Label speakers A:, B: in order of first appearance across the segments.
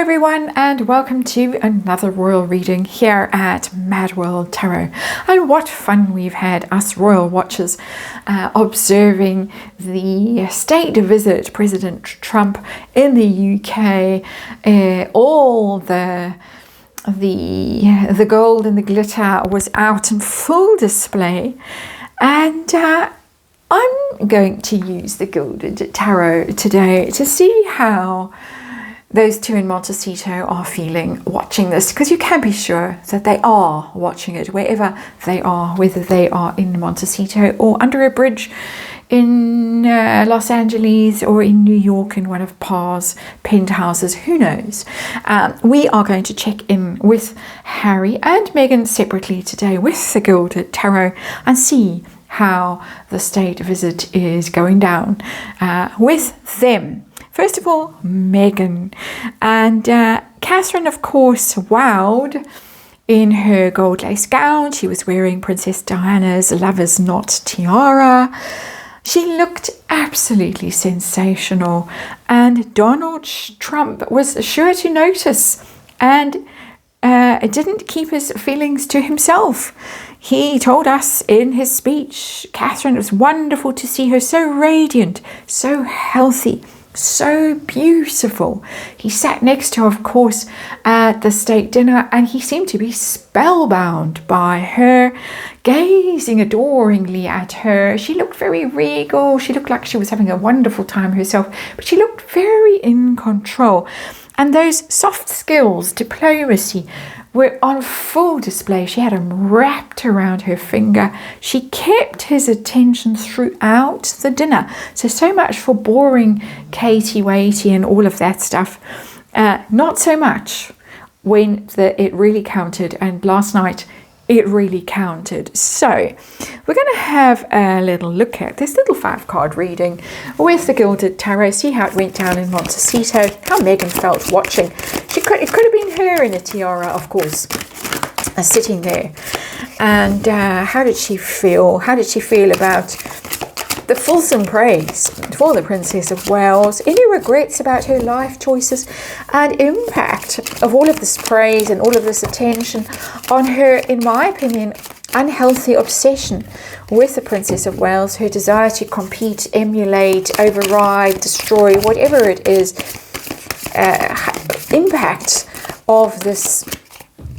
A: everyone, and welcome to another royal reading here at MadWorldTarot. And what fun we've had, us royal watchers, observing the state visit President Trump in the UK. All the gold and the glitter was out in full display, and I'm going to use the Gilded Tarot today to see how those two in Montecito are feeling watching this, because you can be sure that they are watching it wherever they are, whether they are in Montecito or under a bridge in Los Angeles or in New York in one of Par's penthouses, who knows. We are going to check in with Harry and Meghan separately today with the Gilded Tarot and see how the state visit is going down with them. First of all, Meghan. And Catherine, of course, wowed in her gold lace gown. She was wearing Princess Diana's Lover's Knot tiara. She looked absolutely sensational. And Donald Trump was sure to notice and didn't keep his feelings to himself. He told us in his speech, Catherine, it was wonderful to see her so radiant, so healthy, so beautiful. He sat next to her, of course, at the state dinner, and he seemed to be spellbound by her, gazing adoringly at her. She looked very regal. She looked like she was having a wonderful time herself, but she looked very in control. And those soft skills, diplomacy, were on full display. She had them wrapped around her finger. She kept his attention throughout the dinner. So much for boring Katie Waity and all of that stuff. Not so much when it really counted. And last night, it really counted. So we're going to have a little look at this little 5-card reading with the Gilded Tarot. See how it went down in Montecito, how Meghan felt watching. It could have been her in a tiara, of course, sitting there. And how did she feel? How did she feel about the fulsome praise for the Princess of Wales? Any regrets about her life choices and impact of all of this praise and all of this attention on her, in my opinion, unhealthy obsession with the Princess of Wales, her desire to compete, emulate, override, destroy, whatever it is, impact of this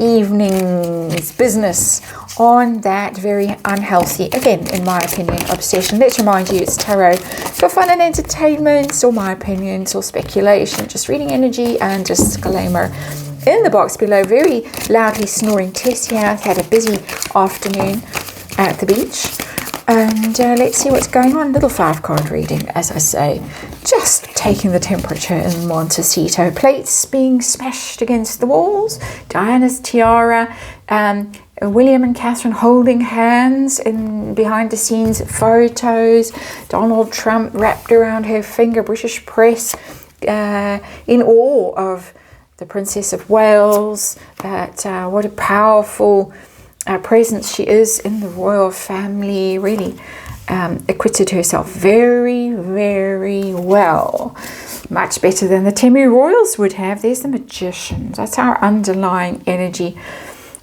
A: evening's business on that very unhealthy, again, in my opinion, obsession. Let's remind you, it's tarot for fun and entertainment, or my opinions, or speculation, just reading energy, and disclaimer in the box below. Very loudly snoring Tess here. Had a busy afternoon at the beach. And let's see what's going on. Little 5-card reading, as I say. Just taking the temperature in Montecito. Plates being smashed against the walls. Diana's tiara. William and Catherine holding hands in behind the scenes photos. Donald Trump wrapped around her finger. British press in awe of the Princess of Wales. What a powerful presence she is in the royal family. Really acquitted herself very, very well. Much better than the Temu royals would have. There's the Magician. That's our underlying energy.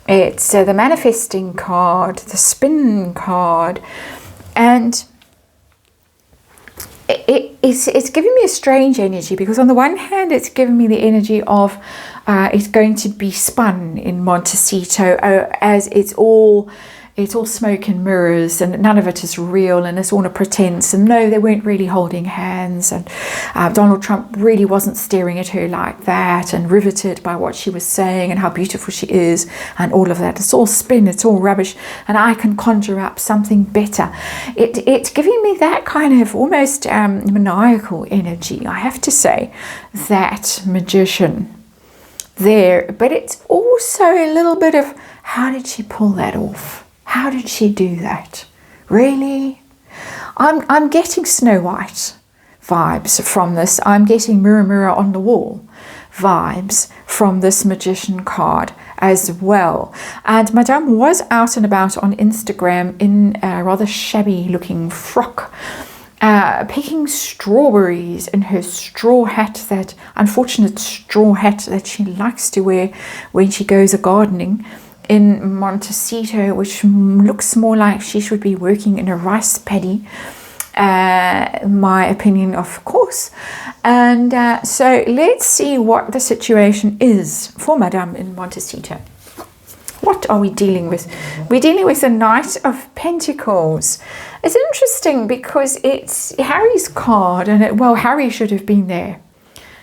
A: It's the manifesting card, the spin card, and it's giving me a strange energy, because on the one hand it's giving me the energy of it's going to be spun in Montecito as it's all smoke and mirrors, and none of it is real, and it's all a pretense, and no, they weren't really holding hands, and Donald Trump really wasn't staring at her like that and riveted by what she was saying and how beautiful she is and all of that. It's all spin, it's all rubbish, and I can conjure up something better. It's giving me that kind of almost maniacal energy, I have to say, that Magician there. But it's also a little bit of, how did she pull that off? How did she do that? Really? I'm getting Snow White vibes from this. I'm getting Mirror, Mirror on the Wall vibes from this Magician card as well. And Madame was out and about on Instagram in a rather shabby looking frock. picking strawberries in her straw hat, that unfortunate straw hat that she likes to wear when she goes gardening in Montecito, which looks more like she should be working in a rice paddy. My opinion, of course. And so let's see what the situation is for Madame in Montecito. What are we dealing with? We're dealing with the Knight of Pentacles. It's interesting because it's Harry's card, and Harry should have been there.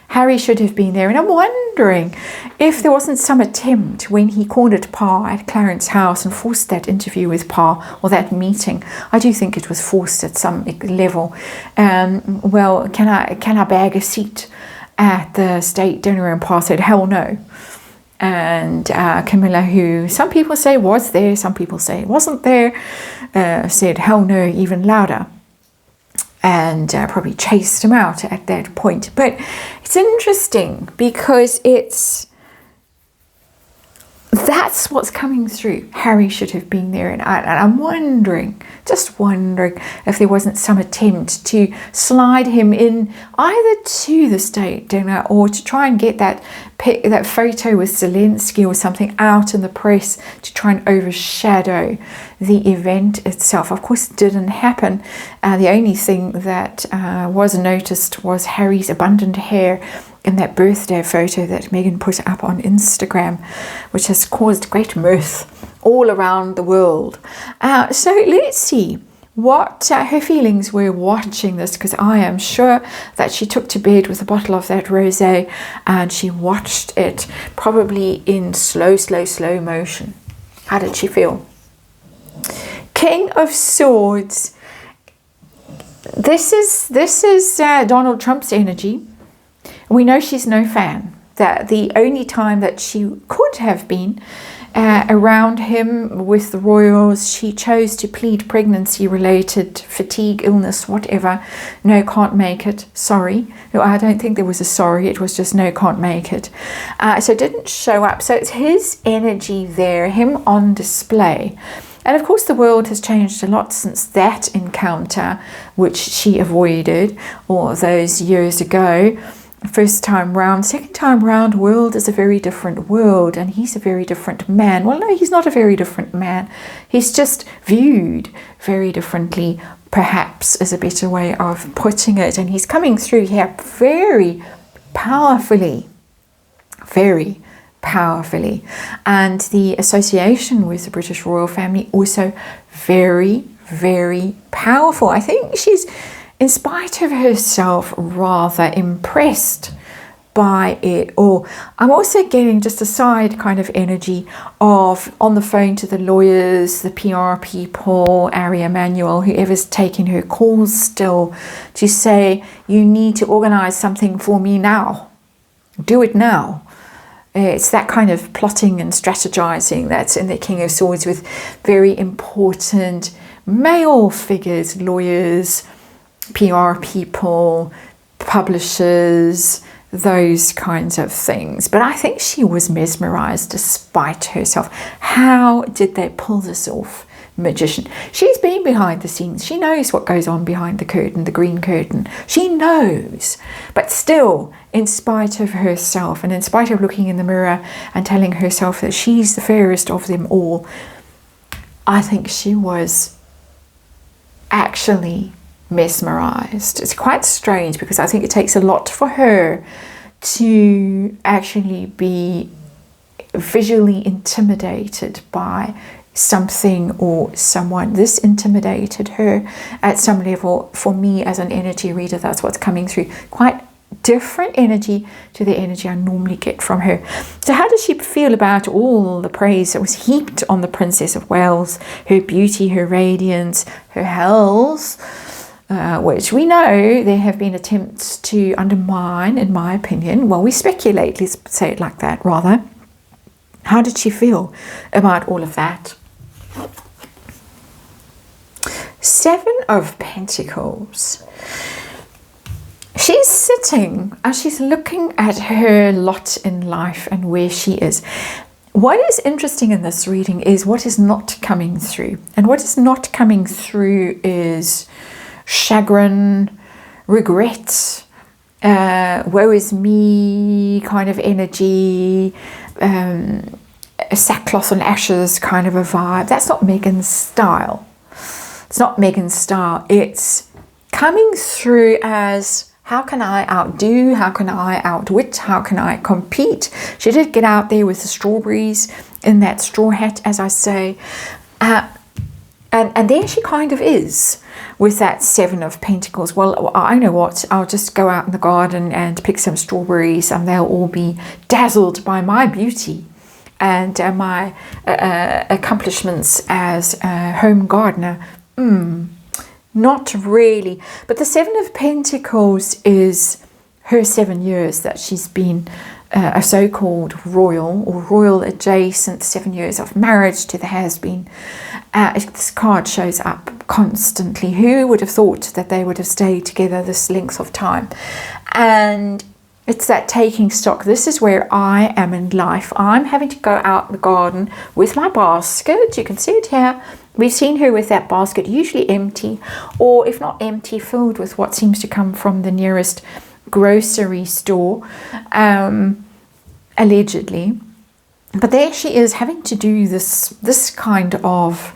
A: Harry should have been there, and I'm wondering if there wasn't some attempt when he cornered Pa at Clarence's house and forced that interview with Pa, or that meeting. I do think it was forced at some level. Can I bag a seat at the state dinner? And Pa said, hell no. And Camilla, who some people say was there, some people say wasn't there, said hell no even louder. And probably chased him out at that point. But it's interesting because that's what's coming through. Harry should have been there, and I'm just wondering if there wasn't some attempt to slide him in either to the state dinner or to try and get that photo with Zelensky or something out in the press to try and overshadow the event itself. Of course, it didn't happen. The only thing that was noticed was Harry's abundant hair in that birthday photo that Meghan put up on Instagram, which has caused great mirth all around the world. So let's see what her feelings were watching this, because I am sure that she took to bed with a bottle of that rosé and she watched it probably in slow motion. How did she feel? King of Swords. This is Donald Trump's energy. We know she's no fan. That the only time that she could have been around him with the royals, she chose to plead pregnancy-related fatigue, illness, whatever. No, can't make it. Sorry. No, I don't think there was a sorry. It was just no, can't make it. So didn't show up. So it's his energy there, him on display. And of course the world has changed a lot since that encounter, which she avoided all those years ago. First time round, second time round, world is a very different world, and he's a very different man. Well, no, he's not a very different man. He's just viewed very differently, perhaps, is a better way of putting it. And he's coming through here very powerfully, very powerfully. And the association with the British royal family also very, very powerful. I think she's, in spite of herself, rather impressed by it all. I'm also getting just a side kind of energy of on the phone to the lawyers, the PR people, Ari Emanuel, whoever's taking her calls still, to say, you need to organize something for me now. Do it now. It's that kind of plotting and strategizing that's in the King of Swords, with very important male figures, lawyers, PR people, publishers, those kinds of things. But I think she was mesmerized despite herself. How did they pull this off? Magician. She's been behind the scenes. She knows what goes on behind the curtain, the green curtain. She knows. But still, in spite of herself, and in spite of looking in the mirror and telling herself that she's the fairest of them all, I think she was actually mesmerized. It's quite strange, because I think it takes a lot for her to actually be visually intimidated by something or someone. This intimidated her at some level. For me, as an energy reader, that's what's coming through. Quite different energy to the energy I normally get from her. So how does she feel about all the praise that was heaped on the Princess of Wales, her beauty, her radiance, her health, which we know there have been attempts to undermine, in my opinion. Well, we speculate, let's say it like that, rather. How did she feel about all of that? Seven of Pentacles. She's sitting as she's looking at her lot in life and where she is. What is interesting in this reading is what is not coming through. And what is not coming through is chagrin, regret, woe is me kind of energy, a sackcloth and ashes kind of a vibe. That's not Meghan's style. It's not Meghan's style. It's coming through as, how can I outdo? How can I outwit? How can I compete? She did get out there with the strawberries in that straw hat, as I say. And there she kind of is with that Seven of Pentacles. Well, I know what, I'll just go out in the garden and pick some strawberries and they'll all be dazzled by my beauty and my accomplishments as a home gardener. Not really. But the Seven of Pentacles is her 7 years that she's been a so-called royal or royal adjacent, 7 years of marriage to the has-been. This card shows up constantly. Who would have thought that they would have stayed together this length of time? And it's that taking stock. This is where I am in life. I'm having to go out in the garden with my basket. You can see it here. We've seen her with that basket, usually empty, or if not empty, filled with what seems to come from the nearest grocery store, allegedly. But there she is having to do this kind of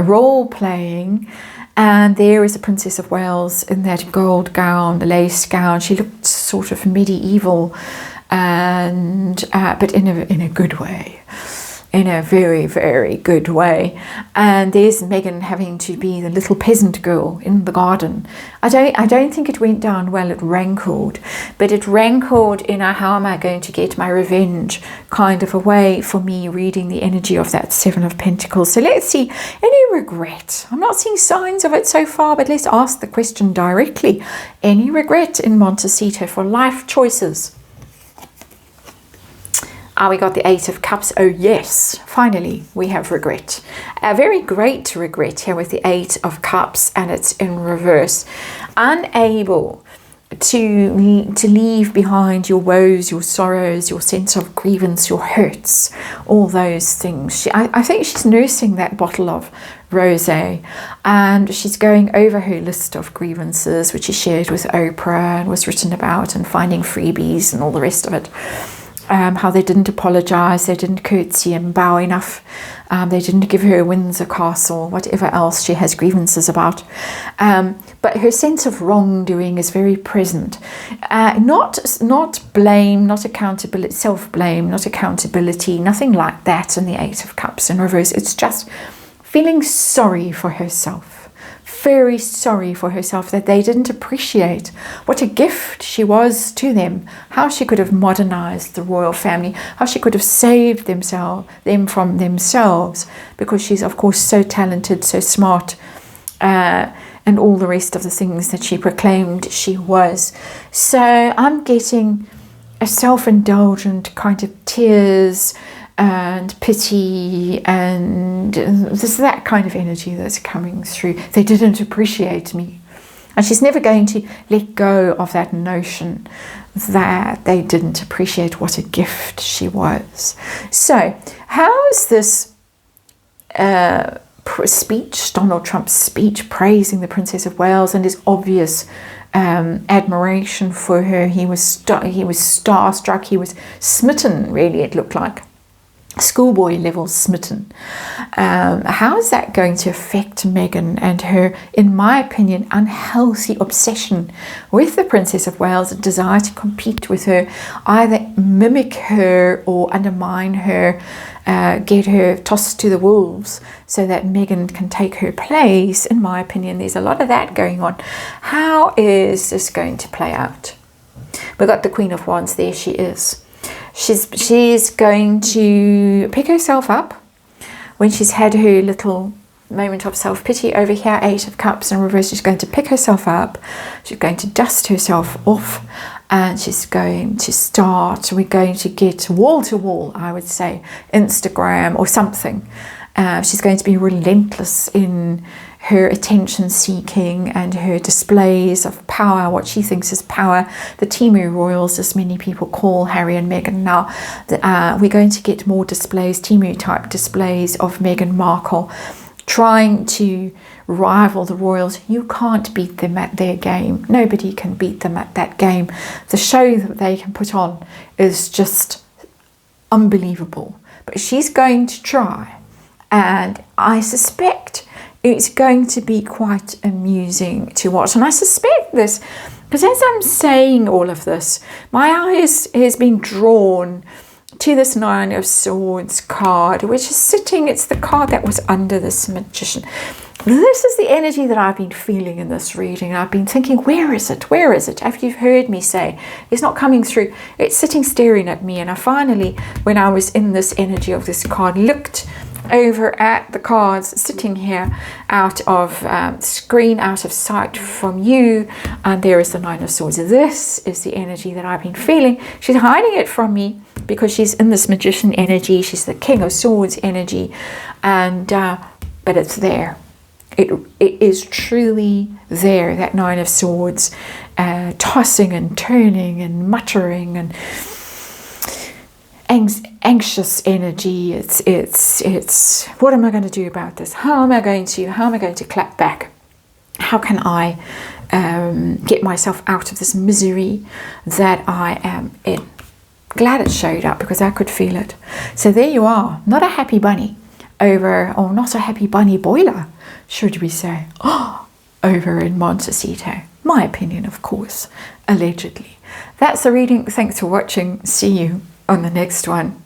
A: role playing. And there is the Princess of Wales in that gold gown, the lace gown. She looked sort of medieval, and but in a good way, in a very, very good way. And there's Meghan having to be the little peasant girl in the garden. I don't think it went down well. It rankled, but it rankled in a how am I going to get my revenge kind of a way for me, reading the energy of that Seven of Pentacles. So let's see, any regret? I'm not seeing signs of it so far, but let's ask the question directly. Any regret in Montecito for life choices? We got the Eight of Cups. Oh yes, finally we have regret. A very great regret here with the Eight of Cups, and it's in reverse. Unable to leave behind your woes, your sorrows, your sense of grievance, your hurts, all those things. I think she's nursing that bottle of rosé, and she's going over her list of grievances, which she shared with Oprah and was written about, and finding freebies and all the rest of it. How they didn't apologize, they didn't curtsy and bow enough, they didn't give her a Windsor Castle, whatever else she has grievances about. But her sense of wrongdoing is very present. Not blame, not accountability, self-blame, not accountability, nothing like that in the Eight of Cups in reverse. It's just feeling sorry for herself. Very sorry for herself that they didn't appreciate what a gift she was to them, how she could have modernized the royal family, how she could have saved them from themselves, because she's of course so talented, so smart, and all the rest of the things that she proclaimed she was. So I'm getting a self-indulgent kind of tears and pity, and there's that kind of energy that's coming through. They didn't appreciate me. And she's never going to let go of that notion that they didn't appreciate what a gift she was. So how's this speech, Donald Trump's speech praising the Princess of Wales and his obvious admiration for her? He was starstruck, he was smitten, really, it looked like. Schoolboy level smitten. How is that going to affect Meghan and her, in my opinion, unhealthy obsession with the Princess of Wales, a desire to compete with her, either mimic her or undermine her, get her tossed to the wolves so that Meghan can take her place? In my opinion, there's a lot of that going on. How is this going to play out? We've got the Queen of Wands. There she is. She's going to pick herself up when she's had her little moment of self-pity over here. Eight of Cups in reverse. She's going to pick herself up. She's going to dust herself off, and she's going to start. We're going to get wall to wall, I would say, Instagram or something. She's going to be relentless in her attention seeking and her displays of power, what she thinks is power. The Timu Royals, as many people call Harry and Meghan now. We're going to get more displays, Timu type displays of Meghan Markle trying to rival the royals. You can't beat them at their game. Nobody can beat them at that game. The show that they can put on is just unbelievable. But she's going to try, and I suspect it's going to be quite amusing to watch. And I suspect this because as I'm saying all of this, my eyes has been drawn to this Nine of Swords card, which is sitting, it's the card that was under this Magician. This is the energy that I've been feeling in this reading. I've been thinking, where is it? Where is it? If you've heard me say, it's not coming through. It's sitting staring at me. And I finally, when I was in this energy of this card, looked over at the cards sitting here out of screen, out of sight from you. And there is the Nine of Swords. This is the energy that I've been feeling. She's hiding it from me because she's in this Magician energy. She's the King of Swords energy. And but it's there. It is truly there, that Nine of Swords, tossing and turning and muttering and anxious energy. It's what am I going to do about this? How am I going to clap back? How can I get myself out of this misery that I am in? Glad it showed up because I could feel it. So there you are, not a happy bunny over, or not a happy bunny boiler, should we say, over in Montecito. My opinion, of course, allegedly. That's the reading. Thanks for watching. See you on the next one.